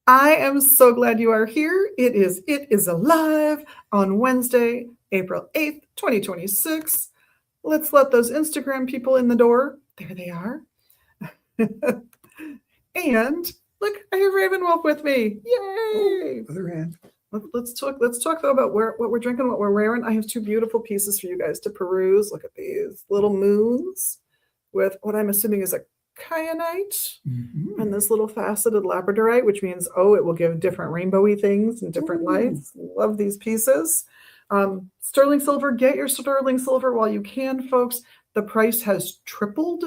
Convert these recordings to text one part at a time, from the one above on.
I am so glad you are here. It is alive on Wednesday, April 8th, 2026. Let's let those Instagram people in the door. There they are. And look, I have Ravenwolf with me. Yay! Other hand. Let's talk though about what we're drinking, what we're wearing. I have two beautiful pieces for you guys to peruse. Look at these little moons with what I'm assuming is a kyanite and this little faceted labradorite, which means, it will give different rainbowy things and different lights. Love these pieces. Sterling silver, get your sterling silver while you can, folks. The price has tripled.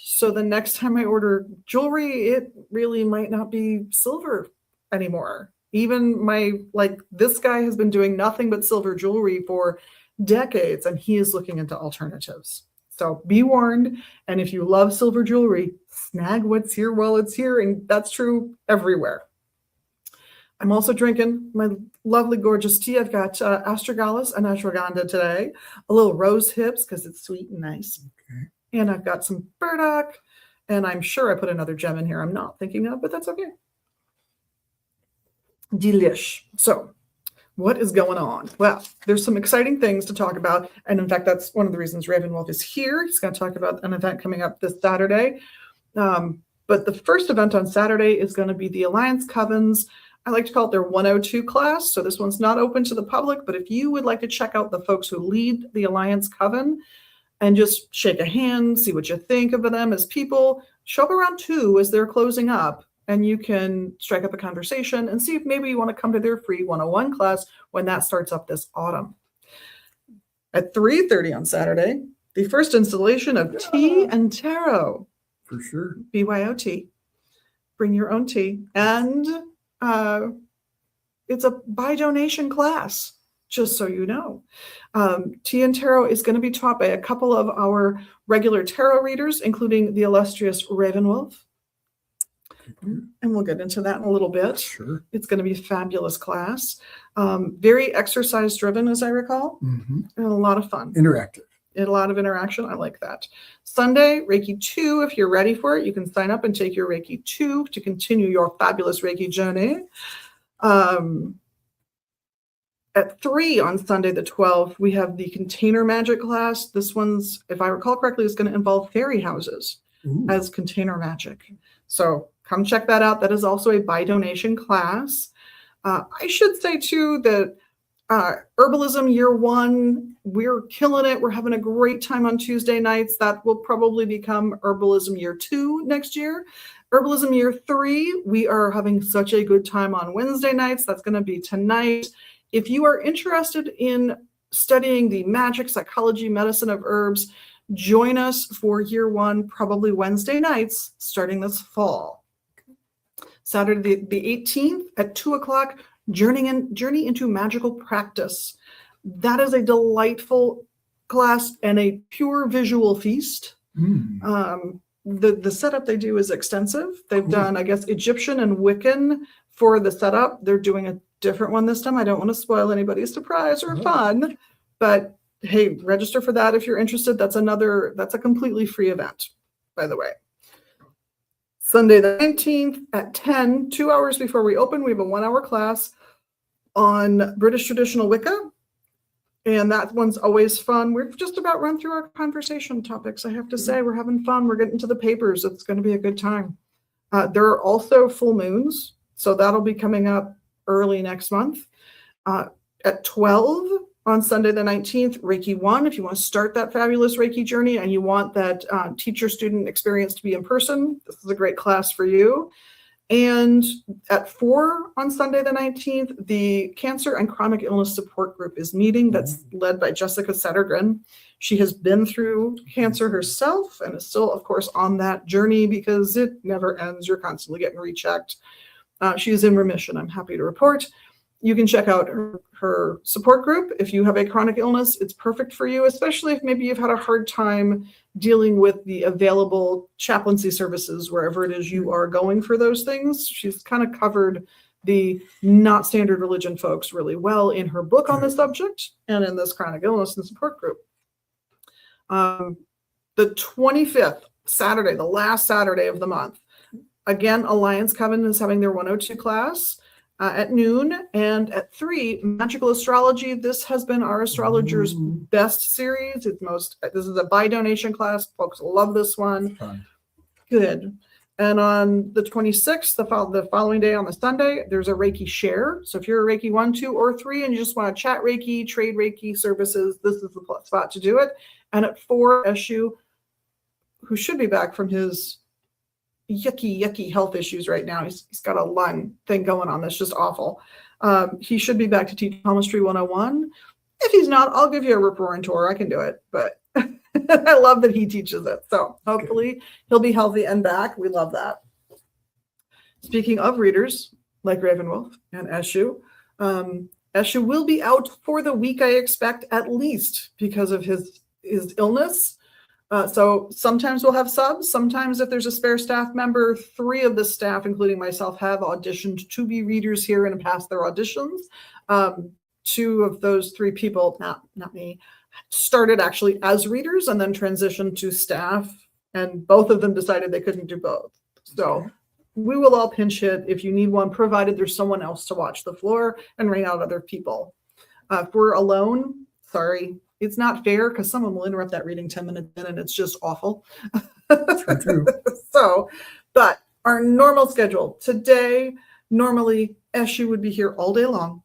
So the next time I order jewelry, it really might not be silver anymore. Even this guy has been doing nothing but silver jewelry for decades, and he is looking into alternatives. So be warned. And if you love silver jewelry, snag what's here while it's here. And that's true everywhere. I'm also drinking my lovely, gorgeous tea. I've got astragalus and ashwagandha today. A little rose hips because it's sweet and nice. Okay. And I've got some burdock. And I'm sure I put another gem in here I'm not thinking of, but that's okay. Delish. So what is going on? Well, there's some exciting things to talk about. And in fact, that's one of the reasons Ravenwolf is here. He's going to talk about an event coming up this Saturday. But the first event on Saturday is going to be the Alliance Covens. I like to call it their 102 class. So this one's not open to the public, but if you would like to check out the folks who lead the Alliance Coven and just shake a hand, see what you think of them as people, show up around 2 as they're closing up. And you can strike up a conversation and see if maybe you want to come to their free 101 class when that starts up this autumn. At 3:30 on Saturday, the first installation of Tea and Tarot. For sure. BYOT. Bring your own tea. And it's a by donation class, just so you know. Tea and Tarot is going to be taught by a couple of our regular tarot readers, including the illustrious Ravenwolf. And we'll get into that in a little bit. Sure. It's going to be a fabulous class. Very exercise driven, as I recall, and a lot of fun. Interactive. And a lot of interaction. I like that. Sunday, Reiki 2. If you're ready for it, you can sign up and take your Reiki 2 to continue your fabulous Reiki journey. At 3 on Sunday the 12th, we have the container magic class. This one's, if I recall correctly, is going to involve fairy houses as container magic. So come check that out. That is also a by donation class. I should say too that Herbalism Year 1, we're killing it. We're having a great time on Tuesday nights. That will probably become Herbalism Year 2 next year. Herbalism Year 3, we are having such a good time on Wednesday nights. That's going to be tonight. If you are interested in studying the magic, psychology, medicine of herbs, join us for Year 1, probably Wednesday nights, starting this fall. Saturday the 18th at 2 o'clock, journey into magical practice. That is a delightful class and a pure visual feast. The setup they do is extensive. They've done, I guess, Egyptian and Wiccan for the setup. They're doing a different one this time. I don't want to spoil anybody's surprise or fun, but hey, register for that if you're interested. That's a completely free event, by the way. Sunday the 19th at 10, 2 hours before we open, we have a 1-hour class on British traditional Wicca. And that one's always fun. We've just about run through our conversation topics. I have to say, we're having fun. We're getting to the papers. It's going to be a good time. There are also full moons. So that'll be coming up early next month. At 12 on Sunday the 19th, Reiki 1, if you want to start that fabulous Reiki journey and you want that teacher-student experience to be in person, this is a great class for you. And at 4 on Sunday the 19th, the Cancer and Chronic Illness Support Group is meeting. That's led by Jessica Settergren. She has been through cancer herself and is still, of course, on that journey because it never ends. You're constantly getting rechecked. She is in remission, I'm happy to report. You can check out her support group. If you have a chronic illness, it's perfect for you, especially if maybe you've had a hard time dealing with the available chaplaincy services wherever it is you are going for those things. She's kind of covered the not standard religion folks really well in her book on the subject and in this chronic illness and support group. The 25th, Saturday, the last Saturday of the month, Again, Alliance Coven is having their 102 class at noon, and at 3, Magical Astrology. This has been our astrologer's best series. This is a by donation class. Folks love this one. Fun. Good. And on the 26th, the following day on the Sunday, there's a Reiki share. So if you're a Reiki 1, 2, or 3, and you just want to chat Reiki, trade Reiki services, this is the spot to do it. And at 4, Eshu, who should be back from his yucky health issues right now. He's got a lung thing going on that's just awful. He should be back to teach Palmistry 101. If he's not, I'll give you a rip roaring tour. I can do it, but I love that he teaches it. So hopefully he'll be healthy and back. We love that. Speaking of readers like Ravenwolf and Eshu, Eshu will be out for the week, I expect, at least because of his illness. So sometimes we'll have subs. Sometimes if there's a spare staff member, 3 of the staff, including myself, have auditioned to be readers here and passed their auditions. 2 of those 3 people, not me, started actually as readers and then transitioned to staff. And both of them decided they couldn't do both. So we will all pinch hit if you need one, provided there's someone else to watch the floor and ring out other people. If we're alone, sorry. It's not fair because someone will interrupt that reading 10 minutes in and it's just awful. True. So, but our normal schedule today, normally Eshu would be here all day long.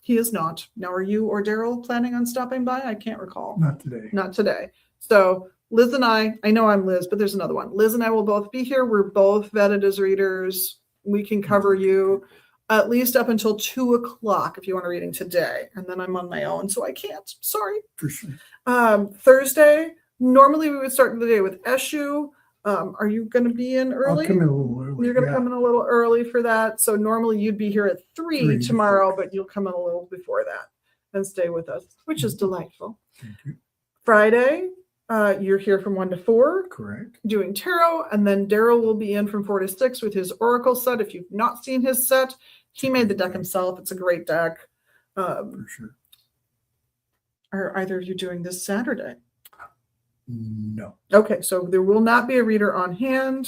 He is not. Now, are you or Daryl planning on stopping by? I can't recall. Not today. Not today. So Liz and I know I'm Liz, but there's another one. Liz and I will both be here. We're both vetted as readers. We can cover you at least up until 2 o'clock if you want a reading today. And then I'm on my own, so I can't. Sorry. For sure. Thursday, normally we would start the day with Eshu. Are you going to be in early? I'll come in a little early. You're going to come in a little early for that. So normally you'd be here at 3 tomorrow, but you'll come in a little before that and stay with us, which is delightful. Thank you. Friday, you're here from 1 to 4. Correct. Doing tarot, and then Daryl will be in from 4 to 6 with his Oracle set. If you've not seen his set, he made the deck himself. It's a great deck. For sure. Are either of you doing this Saturday? No. Okay, so there will not be a reader on hand,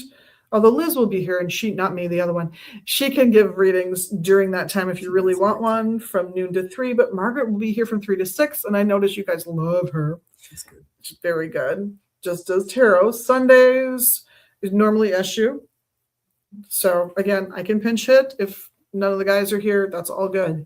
although Liz will be here, and she, not me, the other one, she can give readings during that time if you really want one, from noon to 3, but Margaret will be here from 3 to 6, and I notice you guys love her. She's good. She's very good. Just as tarot. Sundays is normally Eshu. So again, I can pinch hit if none of the guys are here. That's all good.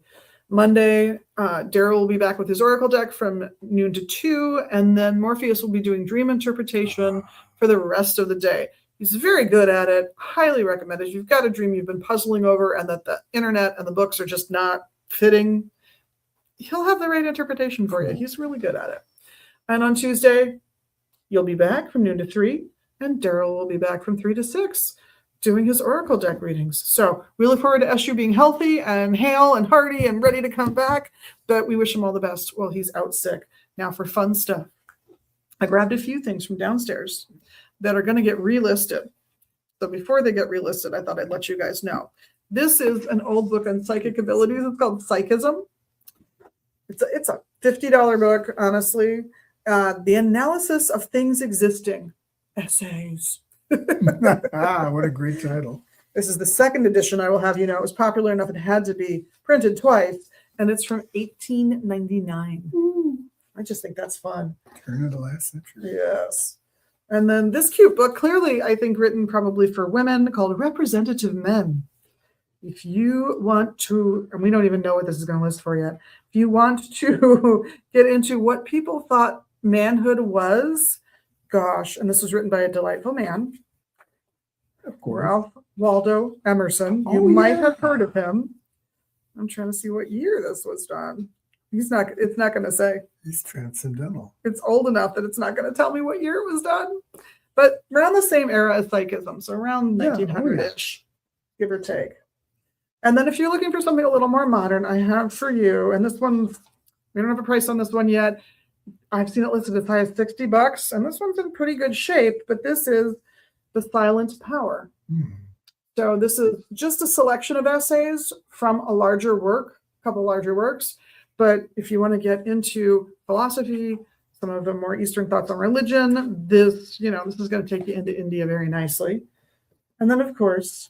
Monday, Daryl will be back with his Oracle deck from noon to 2, and then Morpheus will be doing dream interpretation for the rest of the day. He's very good at it. Highly recommended. If you've got a dream you've been puzzling over and that the internet and the books are just not fitting, he'll have the right interpretation for you. He's really good at it. And on Tuesday, you'll be back from noon to 3, and Daryl will be back from 3 to 6 doing his Oracle deck readings. So we look forward to Eshu being healthy and hale and hearty and ready to come back, but we wish him all the best while he's out sick. Now for fun stuff. I grabbed a few things from downstairs that are going to get relisted. So before they get relisted, I thought I'd let you guys know. This is an old book on psychic abilities. It's called Psychism. It's a $50 book, honestly. The Analysis of Things Existing. Essays. What a great title. This is the 2nd edition, I will have you know. It was popular enough it had to be printed twice, and it's from 1899. Ooh, I just think that's fun. Turn of the last century. Yes. And then this cute book, clearly I think written probably for women, called Representative Men. If you want to, and we don't even know what this is going to list for yet, if you want to get into what people thought manhood was, gosh, and this was written by a delightful man, Of course. Ralph Waldo Emerson. You might have heard of him. I'm trying to see what year this was done. It's not going to say. He's transcendental. It's old enough that it's not going to tell me what year it was done. But around the same era as Psychism, so around 1900-ish, give or take. And then if you're looking for something a little more modern, I have for you, and this one's, we don't have a price on this one yet. I've seen it listed as high as $60, and this one's in pretty good shape, but this is The Silent Power. So this is just a selection of essays from a larger work, a couple larger works. But if you want to get into philosophy, some of the more Eastern thoughts on religion, this is going to take you into India very nicely. And then, of course,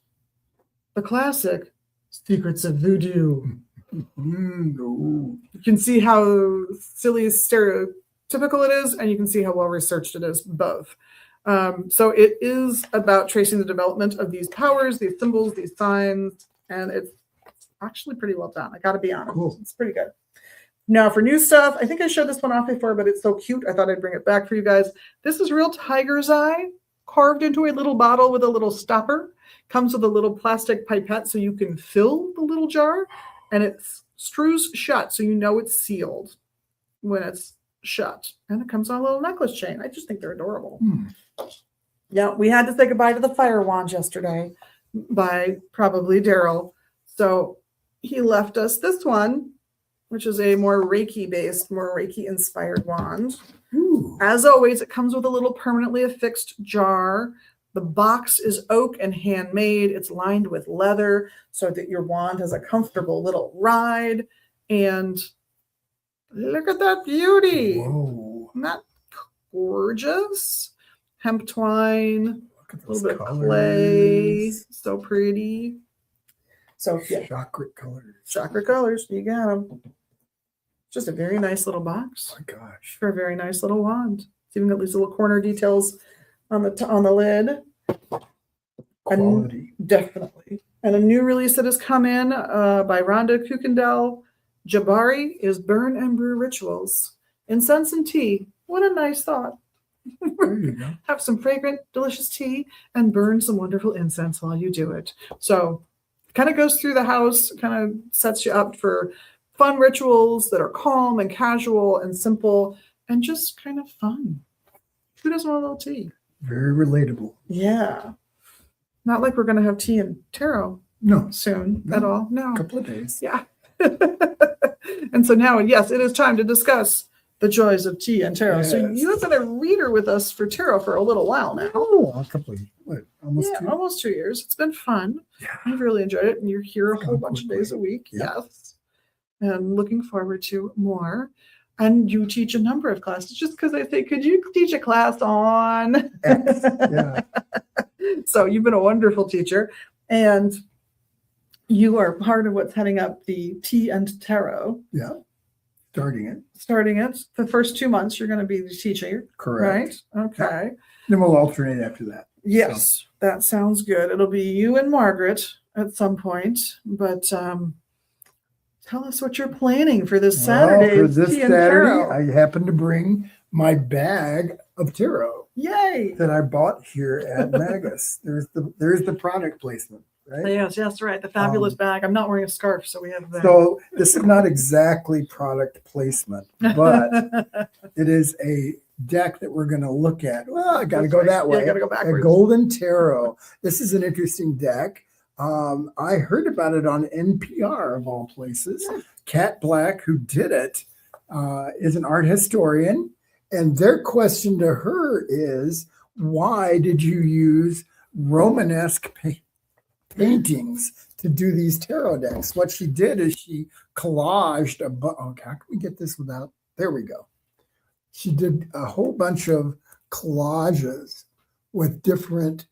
the classic Secrets of Voodoo. Ooh. You can see how silly, stereotypical it is, and you can see how well researched it is, both. So it is about tracing the development of these powers, these symbols, these signs, and it's actually pretty well done. I got to be honest. Cool. It's pretty good. Now for new stuff, I think I showed this one off before, but it's so cute. I thought I'd bring it back for you guys. This is real tiger's eye carved into a little bottle with a little stopper. Comes with a little plastic pipette so you can fill the little jar, and it screws shut so you know it's sealed when it's shut. And it comes on a little necklace chain. I just think they're adorable. Yeah, we had to say goodbye to the fire wand yesterday by probably Daryl. So he left us this one, which is a more Reiki-based, more Reiki-inspired wand. Ooh. As always, it comes with a little permanently affixed jar. The box is oak and handmade. It's lined with leather so that your wand has a comfortable little ride. And look at that beauty. Whoa. Isn't that gorgeous? Hemp twine, Look at a those little bit of colors. clay. So pretty. So yeah, Chocolate colors. chakra colors. You got them. Just a very nice little box Oh my gosh. for a very nice little wand. It's even got these little corner details on the lid. Quality. Definitely. And a new release that has come in by Rhonda Kukendall Jabari is Burn and Brew Rituals. Incense and tea. What a nice thought. There you go. Have some fragrant, delicious tea and burn some wonderful incense while you do it. So it kind of goes through the house, kind of sets you up for fun rituals that are calm and casual and simple and just kind of fun. Who doesn't want a little tea? Very relatable. Yeah. Not like we're going to have tea and tarot No. soon No. at all. No. A couple of days. Yeah. And so now, yes, it is time to discuss the joys of tea and tarot. So Yes. you've been a reader with us for tarot for a little while now. Oh, a couple of, what, almost two? Almost 2 years. It's been fun. Yeah. I've really enjoyed it. And you're here a It's whole gone bunch of quickly. days a week. Yep. Yes. And looking forward to more. And you teach a number of classes just because I say, could you teach a class on? X. Yeah. So you've been a wonderful teacher. And you are part of what's heading up the Tea and Tarot. Yeah. Starting it. Starting it. The first 2 months, you're going to be the teacher, Correct. right? Okay. Then we'll alternate after that. Yes, that sounds good. It'll be you and Margaret at some point. But tell us what you're planning for this Saturday. Well, for this Tea and Saturday, Tarot. I happen to bring my bag of tarot Yay! that I bought here at Magus. There's the product placement, right? Yes, right. The fabulous bag. I'm not wearing a scarf, so we have that. So this is not exactly product placement, but it is a deck that we're going to look at. Well, I got to That's go right. that Yeah, way. gotta go A backwards. Golden Tarot. This is an interesting deck. I heard about it on NPR of all places. Kat Black, who did it, is an art historian. And their question to her is, why did you use Romanesque paintings to do these tarot decks? What she did is she collaged how can we get this without? There we go. She did a whole bunch of collages with different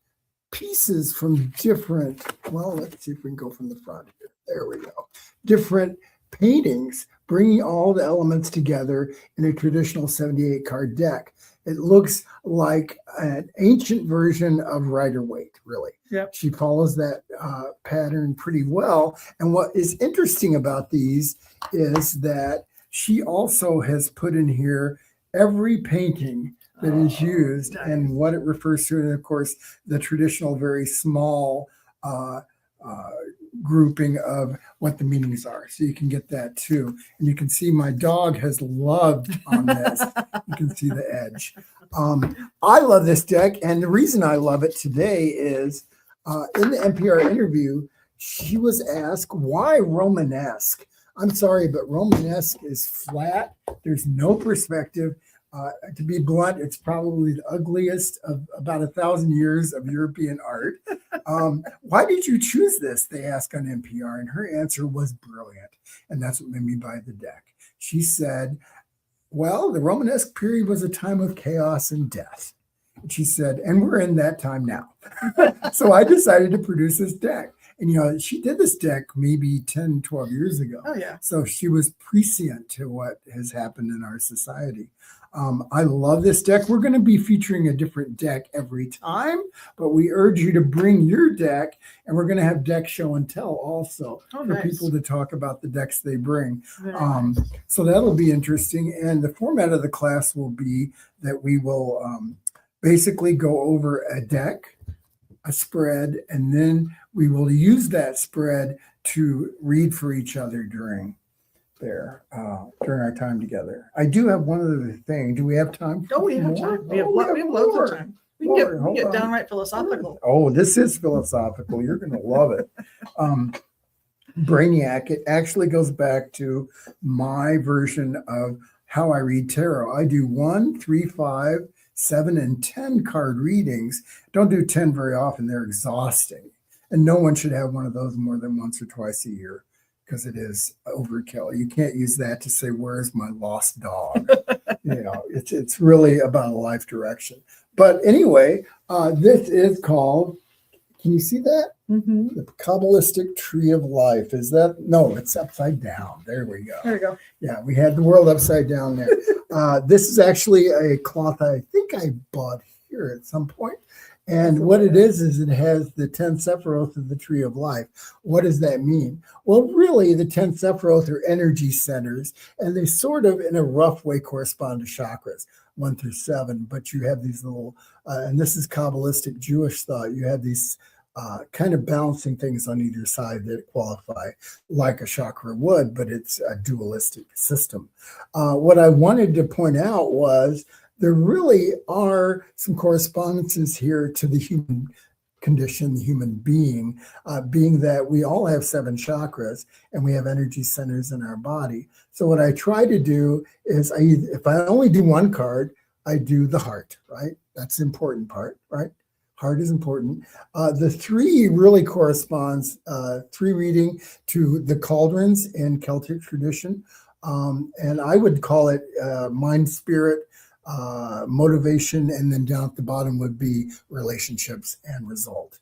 pieces from different, well, let's see if we can go from the front here. There we go. Different paintings, bringing all the elements together in a traditional 78 card deck. It looks like an ancient version of Rider-Waite, really. Yep. She follows that pattern pretty well. And what is interesting about these is that she also has put in here every painting that is used nice. and what it refers to. And of course, the traditional, very small grouping of what the meanings are. So you can get that too. And you can see my dog has loved on this. You can see the edge. I love this deck. And the reason I love it today is in the NPR interview, she was asked, why Romanesque? I'm sorry, but Romanesque is flat. There's no perspective. To be blunt, it's probably the ugliest of about 1,000 years of European art. Why did you choose this? They asked on NPR, and her answer was brilliant. And that's what made me buy the deck. She said, well, the Romanesque period was a time of chaos and death. And she said, and we're in that time now. So I decided to produce this deck. And, she did this deck maybe 10, 12 years ago. Oh, yeah. So she was prescient to what has happened in our society. I love this deck. We're going to be featuring a different deck every time, but we urge you to bring your deck, and we're going to have deck show and tell also for people to talk about the decks they bring. So that'll be interesting. And the format of the class will be that we will basically go over a deck, a spread, and then we will use that spread to read for each other during our time together. I do have one other thing. Do we have time? We have time. We have loads of time. We can get downright philosophical. Oh, this is philosophical. You're going to love it. Brainiac, it actually goes back to my version of how I read tarot. I do 1, 3, 5, 7, and 10 card readings. Don't do 10 very often. They're exhausting. And no one should have one of those more than once or twice a year, because it is overkill. You can't use that to say, where's my lost dog? It's really about a life direction. But anyway, this is called, can you see that? Mm-hmm. The Kabbalistic Tree of Life. Is that? No, it's upside down. There we go. There we go. Yeah, we had the world upside down there. This is actually a cloth I think I bought here at some point. And what it is it has the 10 Sephiroth of the Tree of Life. What does that mean? Well, really, the 10 Sephiroth are energy centers, and they sort of, in a rough way, correspond to chakras, 1 through 7. But you have these little, and this is Kabbalistic Jewish thought, you have these kind of balancing things on either side that qualify like a chakra would, but it's a dualistic system. What I wanted to point out was there really are some correspondences here to the human condition, the human being, being that we all have 7 chakras and we have energy centers in our body. So what I try to do is if I only do one card, I do the heart, right? That's the important part, right? Heart is important. The 3 really corresponds, 3 reading to the cauldrons in Celtic tradition. And I would call it mind, spirit, motivation, and then down at the bottom would be relationships and result.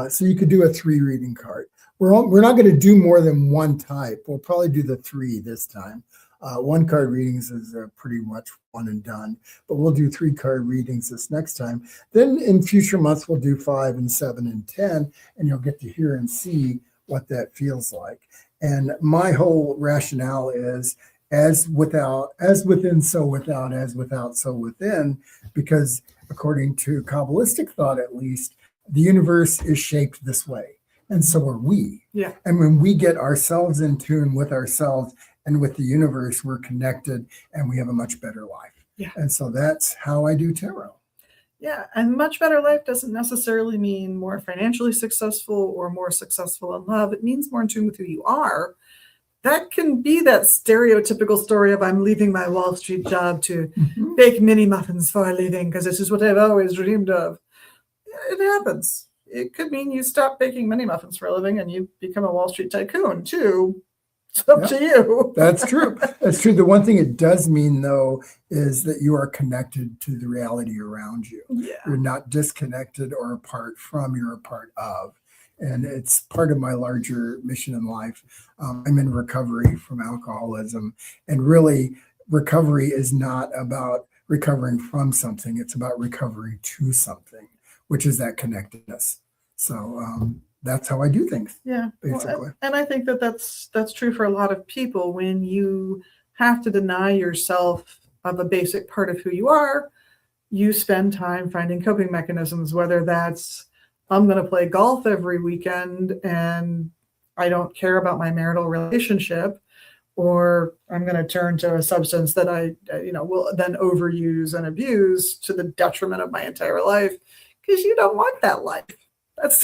So you could do a 3 reading card. We're not going to do more than one type. We'll probably do the 3 this time. 1 card readings is pretty much one and done, but we'll do 3 card readings this next time. Then in future months, we'll do 5 and 7 and 10, and you'll get to hear and see what that feels like. And my whole rationale is as within, so without, as without, so within, because according to Kabbalistic thought, at least, the universe is shaped this way. And so are we. Yeah. And when we get ourselves in tune with ourselves and with the universe, we're connected and we have a much better life. Yeah. And so that's how I do tarot. Yeah. And much better life doesn't necessarily mean more financially successful or more successful in love. It means more in tune with who you are. That can be that stereotypical story of I'm leaving my Wall Street job to bake mini muffins for a living because this is what I've always dreamed of. It happens. It could mean you stop baking mini muffins for a living and you become a Wall Street tycoon too. It's up to you. That's true. That's true. The one thing it does mean, though, is that you are connected to the reality around you. Yeah. You're not disconnected or apart from, you're a part of. And it's part of my larger mission in life. I'm in recovery from alcoholism. And really, recovery is not about recovering from something. It's about recovering to something, which is that connectedness. So that's how I do things. Yeah, basically. Well, and I think that that's true for a lot of people. When you have to deny yourself of a basic part of who you are, you spend time finding coping mechanisms, whether that's I'm going to play golf every weekend and I don't care about my marital relationship, or I'm going to turn to a substance that I will then overuse and abuse to the detriment of my entire life, because you don't want that life. That's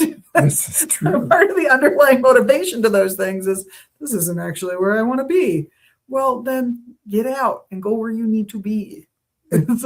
true. Part of the underlying motivation to those things is this isn't actually where I want to be. Well, then get out and go where you need to be. And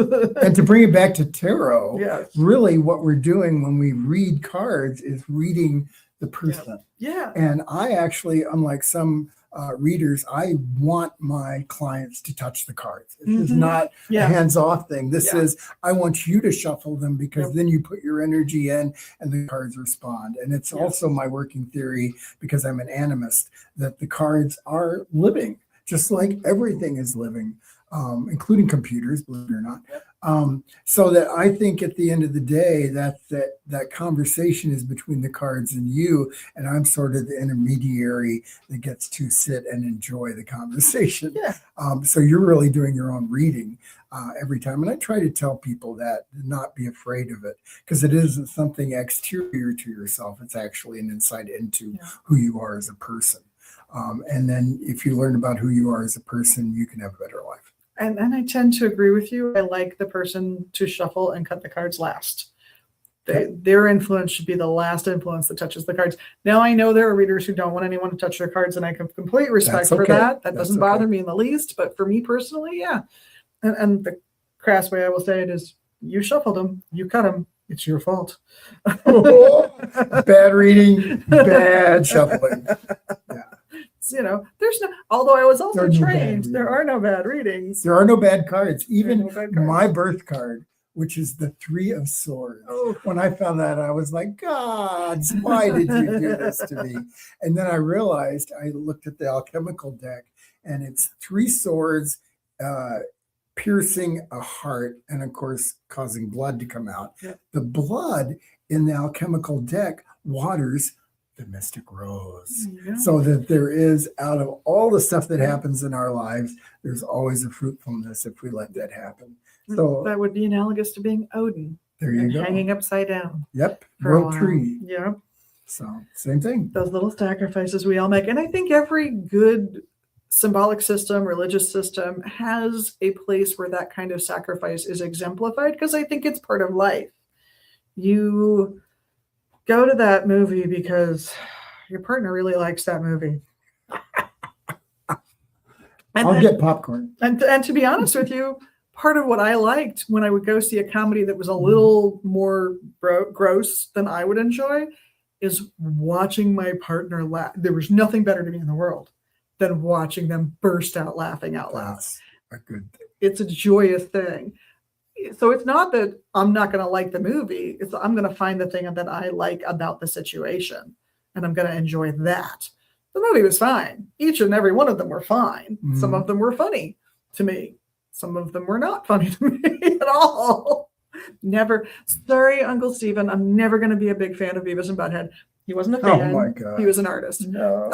to bring it back to tarot, yes. Really what we're doing when we read cards is reading the person. Yeah. And I actually, unlike some readers, I want my clients to touch the cards. This is not a hands-off thing. This is, I want you to shuffle them because then you put your energy in and the cards respond. And it's also my working theory, because I'm an animist, that the cards are living, just like everything is living, including computers, believe it or not. So that I think at the end of the day, that conversation is between the cards and you, and I'm sort of the intermediary that gets to sit and enjoy the conversation. So you're really doing your own reading every time. And I try to tell people that, not be afraid of it, because it isn't something exterior to yourself. It's actually an insight into who you are as a person. And then if you learn about who you are as a person, you can have a better life. And I tend to agree with you. I like the person to shuffle and cut the cards last. Their influence should be the last influence that touches the cards. Now, I know there are readers who don't want anyone to touch their cards, and I have complete respect for that. That doesn't bother me in the least. But for me personally, And the crass way I will say it is, you shuffled them, you cut them, it's your fault. Bad reading, bad shuffling. There's no, although I was also trained, there are no bad readings. There are no bad cards. Even my birth card, which is the 3 of Swords. When I found that, I was like, God, why did you do this to me? And then I realized, I looked at the alchemical deck, and it's 3 swords, piercing a heart, and of course, causing blood to come out. The blood in the alchemical deck waters the mystic rose, so that there is, out of all the stuff that happens in our lives, there's always a fruitfulness if we let that happen. So that would be analogous to being Odin. There you go. Hanging upside down. World tree. So same thing. Those little sacrifices we all make. And I think every good symbolic system, religious system, has a place where that kind of sacrifice is exemplified, because I think it's part of life. You go to that movie because your partner really likes that movie. I'll get popcorn. And to be honest with you, part of what I liked when I would go see a comedy that was a little more gross than I would enjoy is watching my partner laugh. There was nothing better to me in the world than watching them burst out laughing out loud. That's a good thing. It's a joyous thing. So it's not that I'm not going to like the movie. It's I'm going to find the thing that I like about the situation, and I'm going to enjoy that. The movie was fine. Each and every one of them were fine. Some of them were funny to me. Some of them were not funny to me at all. Never. Sorry, Uncle Stephen. I'm never going to be a big fan of Beavis and Butthead. He wasn't a fan. Oh my God. He was an artist. No.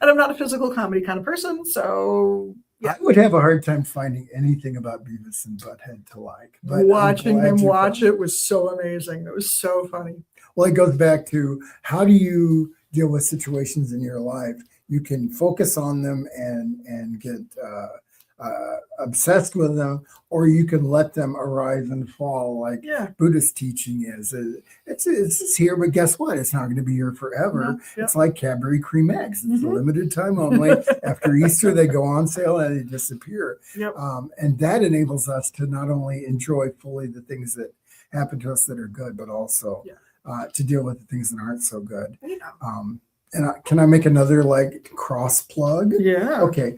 And I'm not a physical comedy kind of person, so I would have a hard time finding anything about Beavis and Butthead to like. But watching him watch it was so amazing. It was so funny. Well, it goes back to, how do you deal with situations in your life? You can focus on them and get obsessed with them, or you can let them arise and fall, like Buddhist teaching is. It's here, but guess what? It's not going to be here forever. It's like Cadbury cream eggs. It's a limited time only. After Easter, they go on sale and they disappear. And that enables us to not only enjoy fully the things that happen to us that are good, but also to deal with the things that aren't so good. And can I make another cross plug? Okay.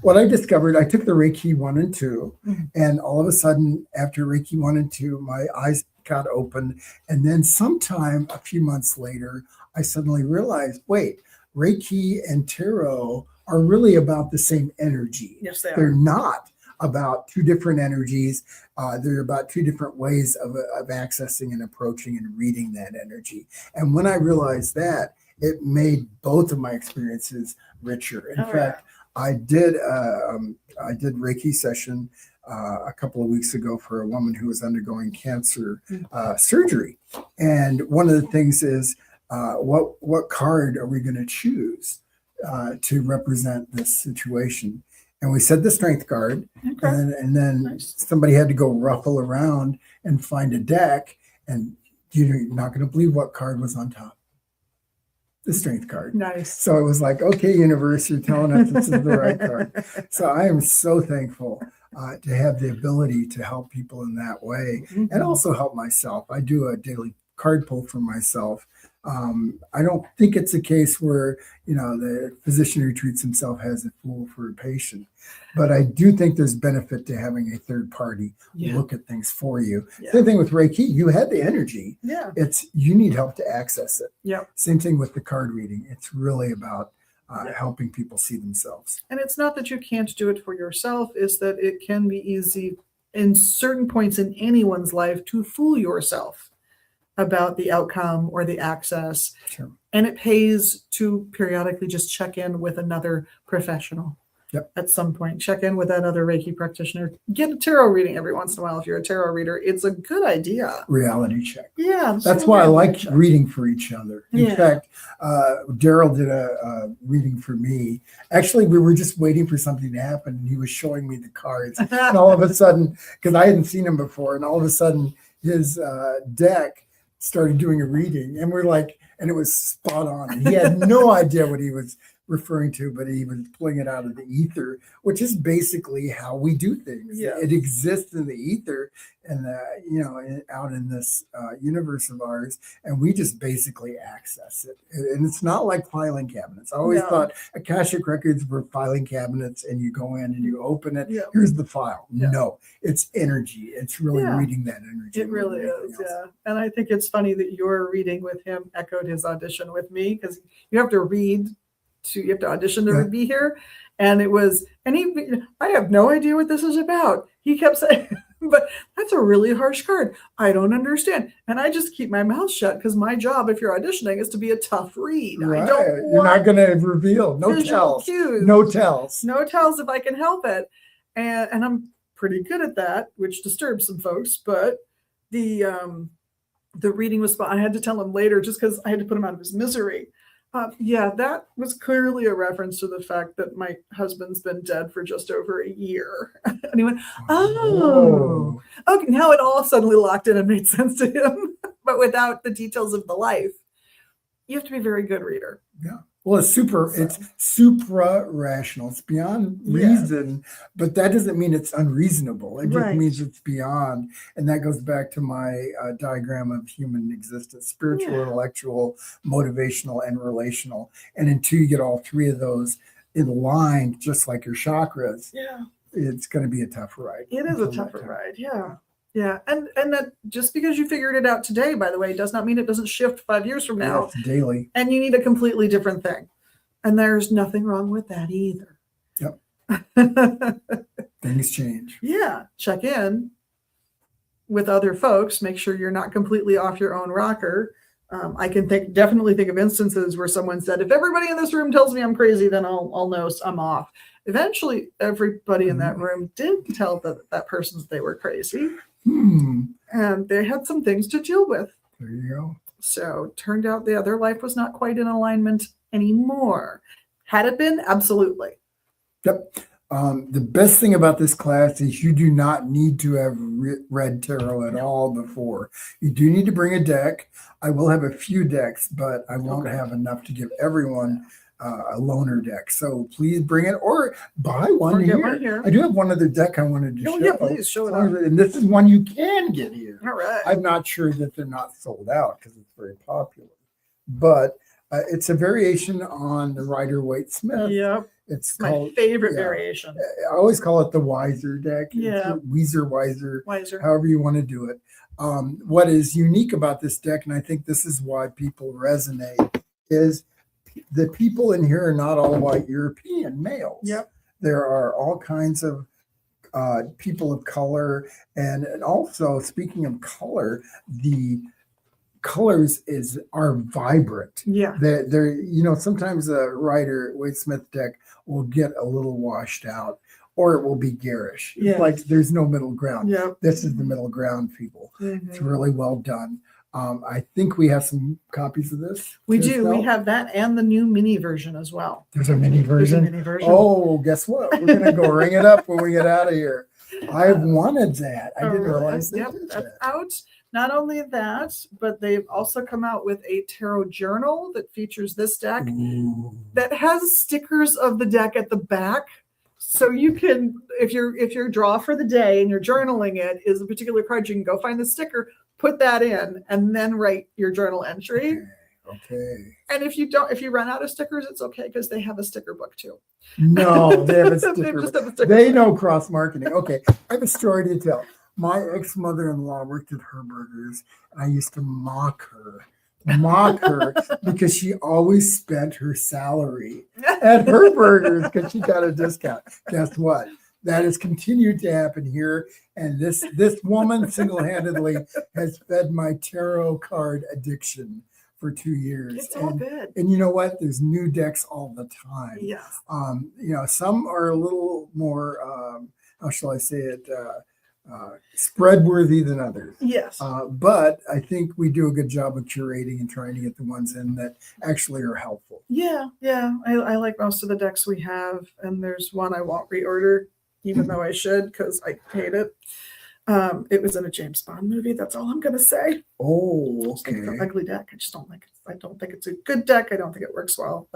What I discovered, I took the Reiki 1 and 2, and all of a sudden, after Reiki 1 and 2, my eyes got open. And then sometime a few months later, I suddenly realized, wait, Reiki and tarot are really about the same energy. Yes, they are. They're not about two different energies. They're about two different ways of accessing and approaching and reading that energy. And when I realized that, it made both of my experiences richer. In fact, I did Reiki session a couple of weeks ago for a woman who was undergoing cancer surgery. And one of the things is, what card are we going to choose to represent this situation? And we said the Strength card, and then somebody had to go ruffle around and find a deck, and you're not going to believe what card was on top. The Strength card. Nice. So it was like, okay, universe, you're telling us this is the right card. So I am so thankful to have the ability to help people in that way, and also help myself. I do a daily card pull for myself. I don't think it's a case where, the physician who treats himself has a fool for a patient, but I do think there's benefit to having a third party look at things for you. Yeah. Same thing with Reiki. You had the energy. Yeah. You need help to access it. Yeah. Same thing with the card reading. It's really about helping people see themselves. And it's not that you can't do it for yourself, it's that it can be easy in certain points in anyone's life to fool yourself about the outcome or the access. Sure. And it pays to periodically just check in with another professional. Yep. At some point, check in with another Reiki practitioner. Get a tarot reading every once in a while. If you're a tarot reader, it's a good idea. Reality check. Yeah. That's why I like reading for each other. In fact, Daryl did a reading for me. Actually, we were just waiting for something to happen, and he was showing me the cards. And all of a sudden, because I hadn't seen him before, and all of a sudden his deck started doing a reading, and we're like, and it was spot on. And he had no idea what he was referring to, but he was pulling it out of the ether, which is basically how we do things. Yeah. It exists in the ether and out in this universe of ours, and we just basically access it. And it's not like filing cabinets. I always thought Akashic records were filing cabinets, and you go in and you open it. Yeah. Here's the file. Yeah. No, it's energy. It's really reading that energy. It really is. Yeah. And I think it's funny that your reading with him echoed his audition with me, because you have to audition to be here. And I have no idea what this is about. He kept saying, but that's a really harsh card. I don't understand. And I just keep my mouth shut, because my job, if you're auditioning, is to be a tough read. Right. You're not going to reveal. No tells. Cues. No tells. No tells if I can help it. And I'm pretty good at that, which disturbs some folks. But the reading was, I had to tell him later, just because I had to put him out of his misery. That was clearly a reference to the fact that my husband's been dead for just over a year. And he went, oh, okay. Now it all suddenly locked in and made sense to him, but without the details of the life. You have to be a very good reader. Yeah. Well, it's supra-rational. It's beyond reason, but that doesn't mean it's unreasonable. It just means it's beyond. And that goes back to my diagram of human existence: spiritual, intellectual, motivational, and relational. And until you get all three of those in line, just like your chakras, it's going to be a tough ride. It is a tougher ride. Yeah. Yeah. And that just because you figured it out today, by the way, does not mean it doesn't shift 5 years from now. It's daily. And you need a completely different thing. And there's nothing wrong with that either. Yep. Things change. Yeah. Check in with other folks. Make sure you're not completely off your own rocker. I can definitely think of instances where someone said, if everybody in this room tells me I'm crazy, then I'll know I'm off. Eventually, everybody in that room did tell that person that they were crazy. And they had some things to deal with. There you go. So it turned out their life was not quite in alignment anymore. Had it been? Absolutely. Yep. The best thing about this class is you do not need to have read tarot at all before. You do need to bring a deck. I will have a few decks, but I won't have enough to give everyone a loaner deck. So please bring it, or buy one here. I do have one other deck I wanted to show. Yeah, please show it off. And this is one you can get here. All right. I'm not sure that they're not sold out because it's very popular, but it's a variation on the Rider-Waite-Smith. Yep. It's called, my favorite variation. I always call it the Wiser deck. Yeah. Wiser, however you want to do it. What is unique about this deck, and I think this is why people resonate, is the people in here are not all white European males. Yep. There are all kinds of people of color. And also, speaking of color, the colors are vibrant. Yeah. They're sometimes a Rider-Waite-Smith deck will get a little washed out, or it will be garish. Yeah. It's like there's no middle ground. Yep. This is the middle ground, people. Mm-hmm. It's really well done. I think we have some copies of this. We do. We have that and the new mini version as well. There's a mini version. There's a mini version. Oh, guess what? We're going to go ring it up when we get out of here. I wanted that. I didn't realize that. That's out. Not only that, but they've also come out with a tarot journal that features this deck. Ooh. That has stickers of the deck at the back. So you can, if your draw for the day and you're journaling it is a particular card, you can go find the sticker, put that in and then write your journal entry. Okay. And if you run out of stickers, it's okay because they have a sticker book too. No, they have a They sticker. just have a sticker They book. know cross marketing. Okay, I have a story to tell. My ex-mother-in-law worked at Herberger's, and I used to mock her because she always spent her salary at Herberger's because she got a discount. Guess what? That has continued to happen here, and this woman single-handedly has fed my tarot card addiction for 2 years. It's all good. And you know what? There's new decks all the time. Yes. Some are a little more, how shall I say it, spread worthy than others. Yes. But I think we do a good job of curating and trying to get the ones in that actually are helpful. Yeah. I like most of the decks we have, and there's one I won't reorder, even though I should because I paid it. It was in a James Bond movie. That's all I'm going to say. Oh, It's an okay. ugly deck. I just don't like it. I don't think it's a good deck. I don't think it works well.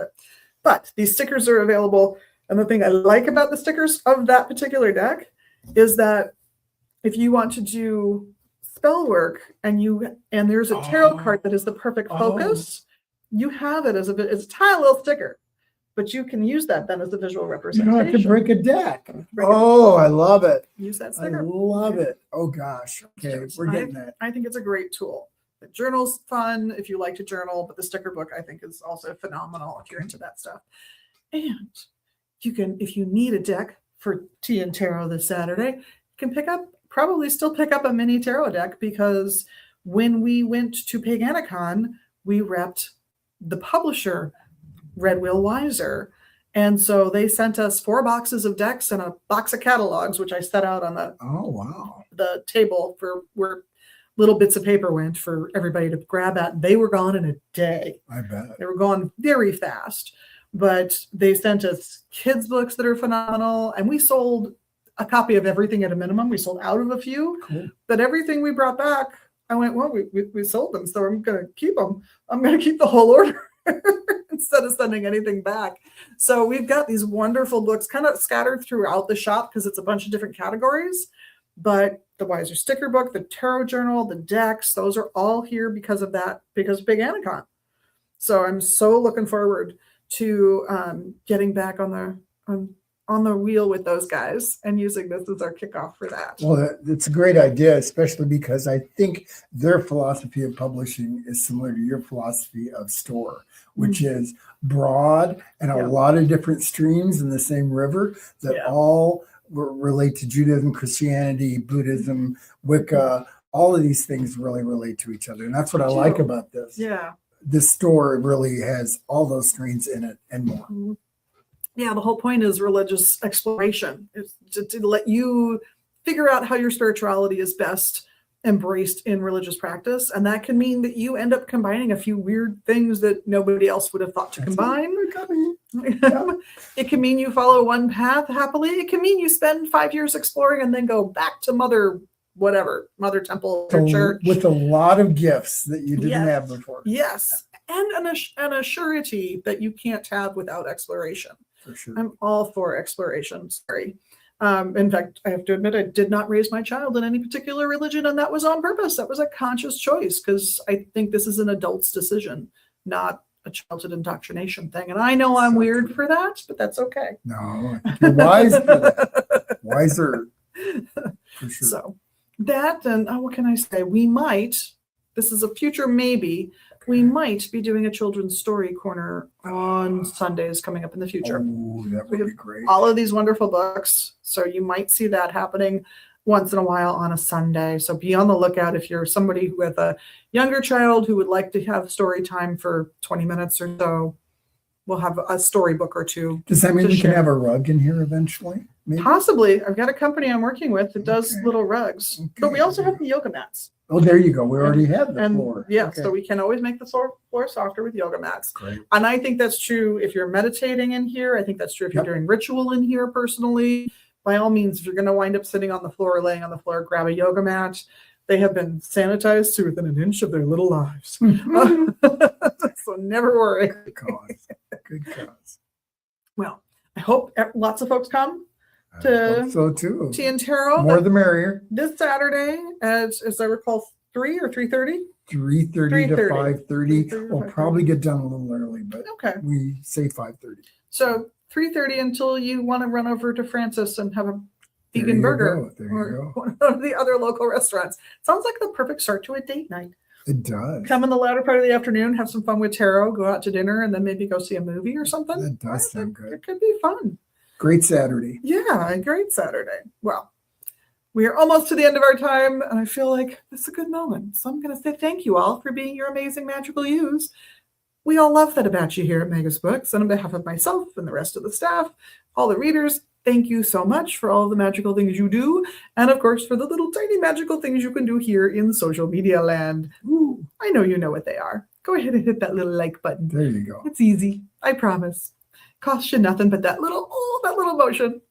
But these stickers are available. And the thing I like about the stickers of that particular deck is that if you want to do spell work and there's a tarot card that is the perfect focus, you have it it's a tiny little sticker. But you can use that then as a visual You representation. don't have to break a deck. I love it. Use that I sticker. love it. Oh gosh. Okay, we're getting that. I think it's a great tool. The journal's fun if you like to journal, but the sticker book I think is also phenomenal if you're into that stuff. And you can, if you need a deck for tea and tarot this Saturday, you can probably still pick up a mini tarot deck, because when we went to Paganicon, we repped the publisher, Red Wheel Wiser. And so they sent us 4 boxes of decks and a box of catalogs, which I set out on the table for where little bits of paper went for everybody to grab at. They were gone in a day. I bet. They were gone very fast. But they sent us kids' books that are phenomenal. And we sold a copy of everything at a minimum. We sold out of a few. Cool. But everything we brought back, I went, well, we sold them, so I'm going to keep them. I'm going to keep the whole order instead of sending anything back. So we've got these wonderful books kind of scattered throughout the shop because it's a bunch of different categories. But the Wiser sticker book, the tarot journal, the decks, those are all here because of Paganicon. So I'm so looking forward to getting back on the wheel with those guys and using this as our kickoff for that. Well, that's a great idea, especially because I think their philosophy of publishing is similar to your philosophy of store, which is broad and a lot of different streams in the same river that all relate to Judaism, Christianity, Buddhism, Wicca. All of these things really relate to each other. And that's what I like about this. Yeah. This store really has all those streams in it and more. Mm-hmm. Yeah, the whole point is religious exploration. It's to let you figure out how your spirituality is best embraced in religious practice. And that can mean that you end up combining a few weird things that nobody else would have thought to combine. It can mean you follow one path happily. It can mean you spend 5 years exploring and then go back to Mother Temple or church. With a lot of gifts that you didn't have before. Yes. And a surety that you can't have without exploration. For sure. I'm all for exploration. Sorry. In fact, I have to admit, I did not raise my child in any particular religion, and that was on purpose. That was a conscious choice because I think this is an adult's decision, not a childhood indoctrination thing. And I know I'm weird for that, but that's okay. No, I think you're wise for that. Wiser. For sure. So that, and what can I say? This is a future maybe, we might be doing a children's story corner on Sundays coming up in the future. Oh, that would be great. All of these wonderful books. So you might see that happening once in a while on a Sunday. So be on the lookout if you're somebody with a younger child who would like to have story time for 20 minutes or so. We'll have a storybook or two. Does that mean we can have a rug in here eventually? Maybe? Possibly. I've got a company I'm working with that does little rugs. Okay. But we also have the yoga mats. Oh, there you go. We already have the floor. Yeah, so we can always make the floor softer with yoga mats. Great. And I think that's true if you're meditating in here. I think that's true if you're doing ritual in here personally. By all means, if you're going to wind up sitting on the floor or laying on the floor, grab a yoga mat. They have been sanitized to within an inch of their little lives. So never worry. Good cause. Good cause. Well, I hope lots of folks come to so too. Tea and Tarot. More the merrier. This Saturday, as I recall, 3 or 3:30? 3:30 to 3:30. 5:30. 3:30 to We'll 5:30. probably get done a little early, but Okay. we say 5:30. So 3:30 until you want to run over to Francis and have a There vegan you burger go. There you or go. one of the other local restaurants. Sounds like the perfect start to a date night. It does. Come in the latter part of the afternoon, have some fun with Taro, go out to dinner, and then maybe go see a movie or something. That does sound good. It could be fun. Great Saturday. Yeah, a great Saturday. Well, we are almost to the end of our time, and I feel like this is a good moment. So I'm going to say thank you all for being your amazing magical yous. We all love that about you here at Megas Books, and on behalf of myself and the rest of the staff, all the readers, thank you so much for all the magical things you do, and of course for the little tiny magical things you can do here in social media land. Ooh, I know you know what they are. Go ahead and hit that little like button. There you go. It's easy, I promise. Costs you nothing but that little motion.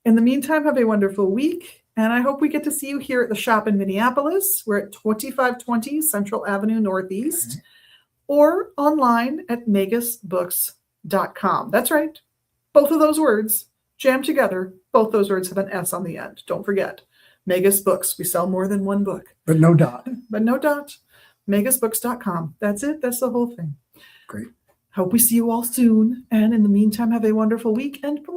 In the meantime, have a wonderful week, and I hope we get to see you here at the shop in Minneapolis. We're at 2520 Central Avenue Northeast, or online at megasbooks.com. That's right. Both of those words jammed together. Both those words have an S on the end. Don't forget. Megas Books. We sell more than one book. But no dot. But no dot. Megasbooks.com. That's it. That's the whole thing. Great. Hope we see you all soon. And in the meantime, have a wonderful week and